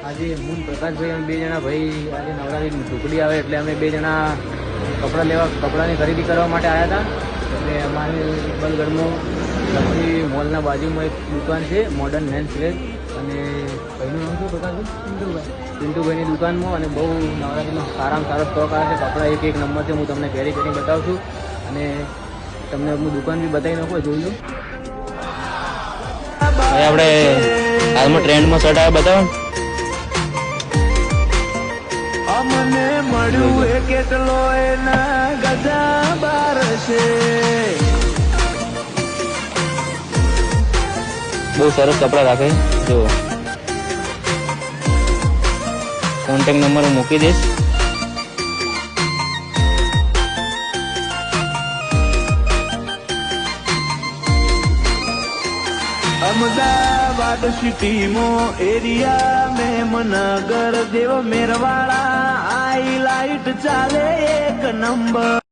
આજે હું પ્રકાશભાઈ અમે બે જણા ભાઈ આજે નવરાત્રી ઢોકળી આવે એટલે અમે બે જણા કપડાની ખરીદી કરવા માટે આવ્યા હતા. એટલે અમારે ઇકબાલગઢમાં લક્ષ્મી મોલના બાજુમાં એક દુકાન છે મોડર્ન મેન્સ વેર, અને ભાઈનું નામ શું પ્રકાશભાઈ? પિન્ટુભાઈની દુકાનમાં, અને બહુ નવરાત્રીનો સારામાં સારો સ્ટોક આવે છે. કપડા એક નંબર છે. હું તમને કેરી કરીને બતાવું છું અને તમને હું દુકાન બી બતાવી નાખું, જોઈ લો. આપણે હાલમાં ટ્રેન્ડમાં શર્ટ આવે બતાવો. અમને મળ્યું એ કેટલો એના ગજા બાર છે. બહુ સરસ કપડા રાખે. જો કોન્ટેક્ટ નંબર હું મૂકી દઈશ. અમદાવાદ સિટીમાં એરિયા મેમનગર દેવ મેરવાડા હાઈલાઇટ ચાલે એક નંબર.